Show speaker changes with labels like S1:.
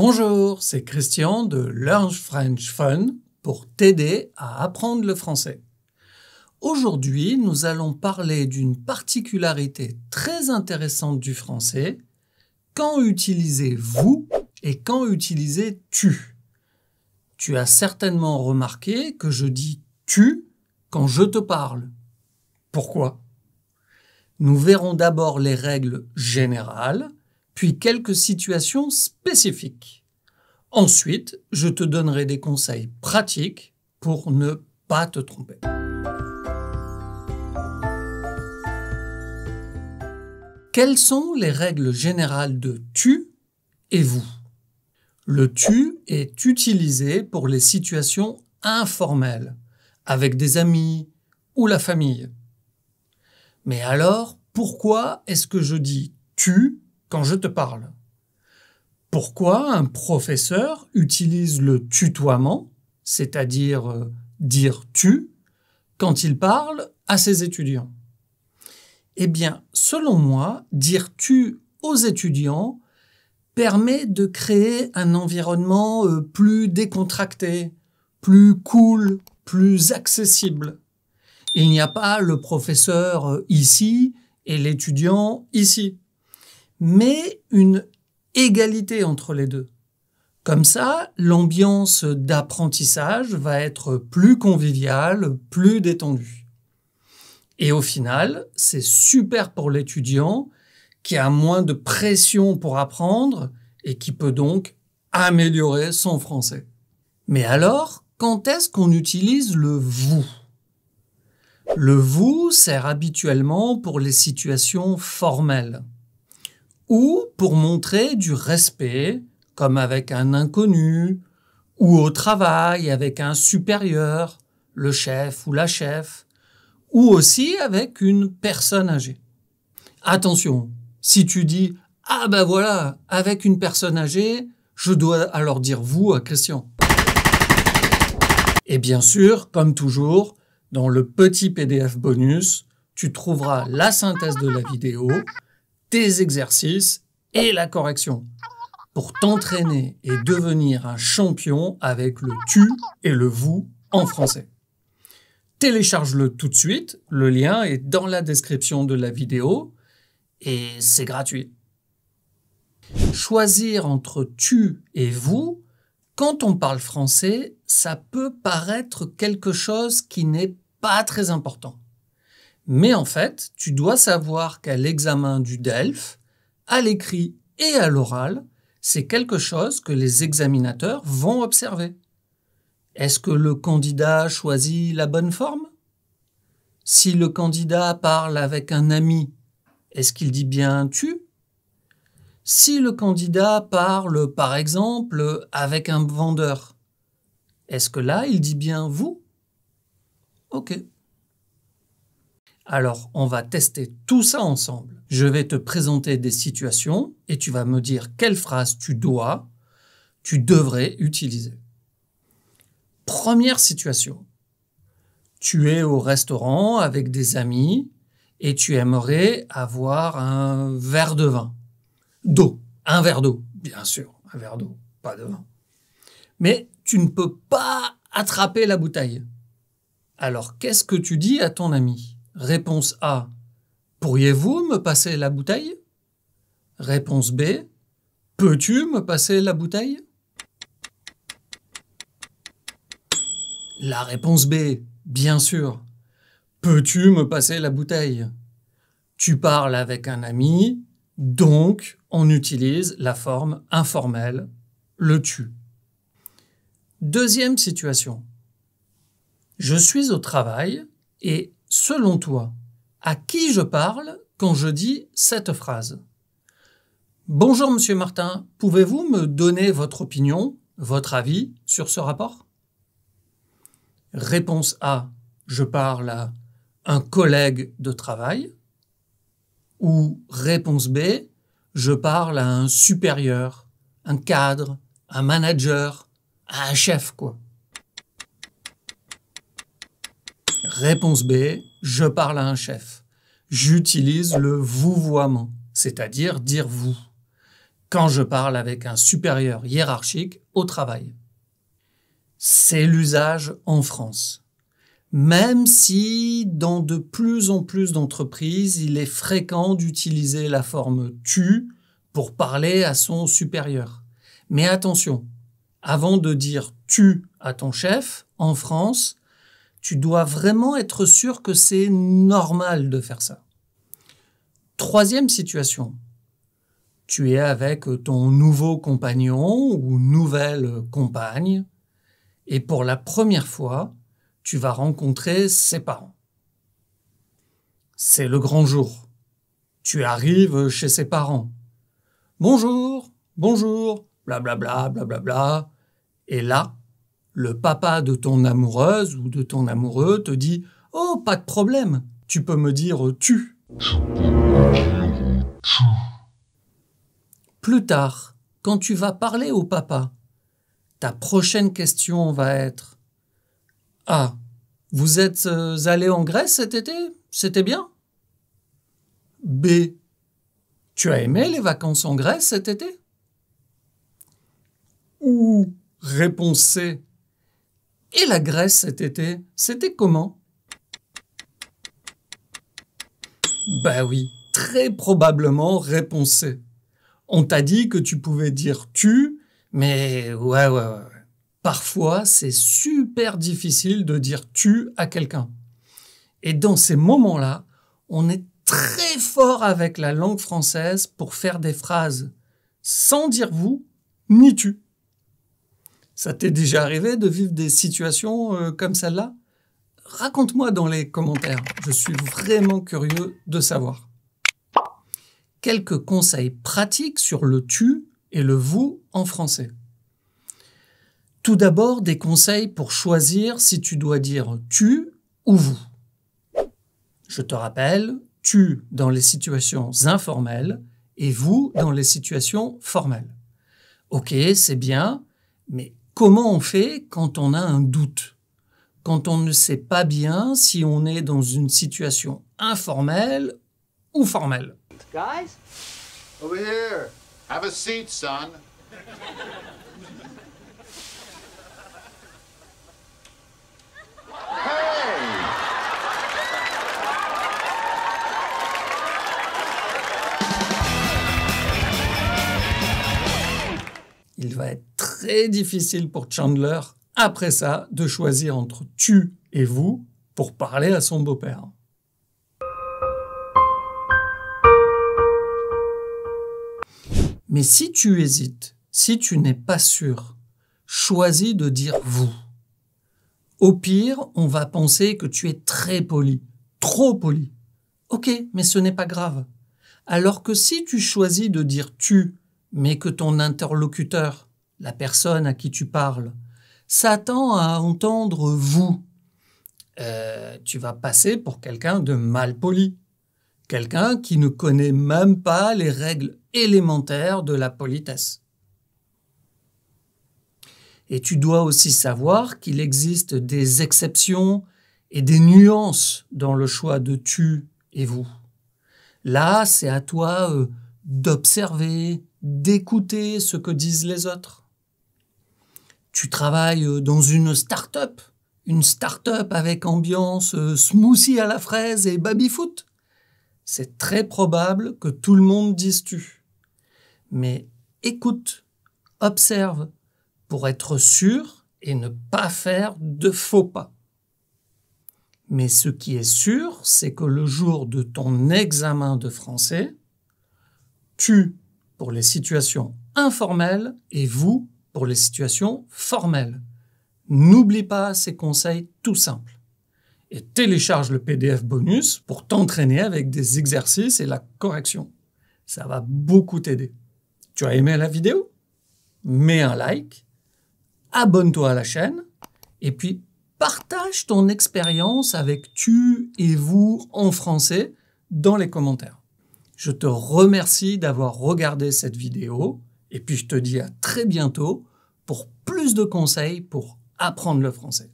S1: Bonjour, c'est Christian de Learn French Fun pour t'aider à apprendre le français. Aujourd'hui, nous allons parler d'une particularité très intéressante du français. Quand utiliser vous et quand utiliser tu. Tu as certainement remarqué que je dis tu quand je te parle. Pourquoi? Nous verrons d'abord les règles générales, puis quelques situations spécifiques. Ensuite, je te donnerai des conseils pratiques pour ne pas te tromper. Quelles sont les règles générales de tu et vous? Le tu est utilisé pour les situations informelles, avec des amis ou la famille. Mais alors, pourquoi est-ce que je dis tu quand je te parle? Pourquoi un professeur utilise le tutoiement, c'est-à-dire dire tu, quand il parle à ses étudiants? Eh bien, selon moi, dire tu aux étudiants permet de créer un environnement plus décontracté, plus cool, plus accessible. Il n'y a pas le professeur ici et l'étudiant ici, mais une égalité entre les deux. Comme ça, l'ambiance d'apprentissage va être plus conviviale, plus détendue. Et au final, c'est super pour l'étudiant qui a moins de pression pour apprendre et qui peut donc améliorer son français. Mais alors, quand est-ce qu'on utilise le vous? Le vous sert habituellement pour les situations formelles ou pour montrer du respect, comme avec un inconnu, ou au travail avec un supérieur, le chef ou la chef, ou aussi avec une personne âgée. Attention, si tu dis « Ah ben voilà, avec une personne âgée, je dois alors dire vous à Christian ». Et bien sûr, comme toujours, dans le petit PDF bonus, tu trouveras la synthèse de la vidéo, tes exercices et la correction pour t'entraîner et devenir un champion avec le tu et le vous en français. Télécharge-le tout de suite, le lien est dans la description de la vidéo et c'est gratuit. Choisir entre tu et vous, quand on parle français, ça peut paraître quelque chose qui n'est pas très important. Mais en fait, tu dois savoir qu'à l'examen du DELF, à l'écrit et à l'oral, c'est quelque chose que les examinateurs vont observer. Est-ce que le candidat choisit la bonne forme? Si le candidat parle avec un ami, est-ce qu'il dit bien tu? Si le candidat parle, par exemple, avec un vendeur, est-ce que là, il dit bien vous? Ok. Alors, on va tester tout ça ensemble. Je vais te présenter des situations et tu vas me dire quelle phrase tu devrais utiliser. Première situation. Tu es au restaurant avec des amis et tu aimerais avoir un verre de vin. D'eau. Un verre d'eau, bien sûr. Un verre d'eau, pas de vin. Mais tu ne peux pas attraper la bouteille. Alors, qu'est-ce que tu dis à ton ami? Réponse A. Pourriez-vous me passer la bouteille? Réponse B. Peux-tu me passer la bouteille? La réponse B. Bien sûr. Peux-tu me passer la bouteille? Tu parles avec un ami, donc on utilise la forme informelle, le tu. Deuxième situation. Je suis au travail et, selon toi, à qui je parle quand je dis cette phrase? Bonjour Monsieur Martin, pouvez-vous me donner votre opinion, votre avis sur ce rapport? Réponse A, je parle à un collègue de travail. Ou réponse B, je parle à un supérieur, un cadre, un manager, un chef, quoi. Réponse B, je parle à un chef. J'utilise le vouvoiement, c'est-à-dire dire vous. quand je parle avec un supérieur hiérarchique au travail. C'est l'usage en France. Même si dans de plus en plus d'entreprises, il est fréquent d'utiliser la forme « tu » pour parler à son supérieur. Mais attention, avant de dire « tu » à ton chef, en France, tu dois vraiment être sûr que c'est normal de faire ça. Troisième situation. Tu es avec ton nouveau compagnon ou nouvelle compagne et pour la première fois, tu vas rencontrer ses parents. C'est le grand jour. Tu arrives chez ses parents. Bonjour, bonjour, blablabla, blablabla. Et là, le papa de ton amoureuse ou de ton amoureux te dit « Oh, pas de problème, tu peux me dire tu ». Plus tard, quand tu vas parler au papa, ta prochaine question va être « Ah, vous êtes allé en Grèce cet été? C'était bien ?» B. Tu as aimé les vacances en Grèce cet été? Ou réponse C. Et la Grèce cet été, c'était comment? Ben oui, très probablement réponse C. On t'a dit que tu pouvais dire tu, mais ouais. Parfois, c'est super difficile de dire tu à quelqu'un. Et dans ces moments-là, on est très fort avec la langue française pour faire des phrases sans dire vous ni tu. Ça t'est déjà arrivé de vivre des situations comme celle-là? Raconte-moi dans les commentaires, je suis vraiment curieux de savoir. Quelques conseils pratiques sur le tu et le vous en français. Tout d'abord, des conseils pour choisir si tu dois dire tu ou vous. Je te rappelle, tu dans les situations informelles et vous dans les situations formelles. Ok, c'est bien, mais comment on fait quand on a un doute? Quand on ne sait pas bien si on est dans une situation informelle ou formelle?
S2: Guys?
S3: Over here. Have a seat, son. Hey!
S1: Il va être très difficile pour Chandler, après ça, de choisir entre tu et vous pour parler à son beau-père. Mais si tu hésites, si tu n'es pas sûr, choisis de dire vous. Au pire, on va penser que tu es très poli, trop poli. Ok, mais ce n'est pas grave. Alors que si tu choisis de dire tu, mais que ton interlocuteur, la personne à qui tu parles, s'attend à entendre vous, tu vas passer pour quelqu'un de mal poli. Quelqu'un qui ne connaît même pas les règles élémentaires de la politesse. Et tu dois aussi savoir qu'il existe des exceptions et des nuances dans le choix de tu et vous. Là, c'est à toi d'observer, d'écouter ce que disent les autres. Tu travailles dans une start-up avec ambiance smoothie à la fraise et baby-foot. C'est très probable que tout le monde dise tu. Mais écoute, observe, pour être sûr et ne pas faire de faux pas. Mais ce qui est sûr, c'est que le jour de ton examen de français, tu pour les situations informelles et vous pour les situations formelles. N'oublie pas ces conseils tout simples. Et télécharge le PDF bonus pour t'entraîner avec des exercices et la correction. Ça va beaucoup t'aider. Tu as aimé la vidéo? Mets un like, abonne-toi à la chaîne et puis partage ton expérience avec tu et vous en français dans les commentaires. Je te remercie d'avoir regardé cette vidéo et puis je te dis à très bientôt pour plus de conseils pour apprendre le français.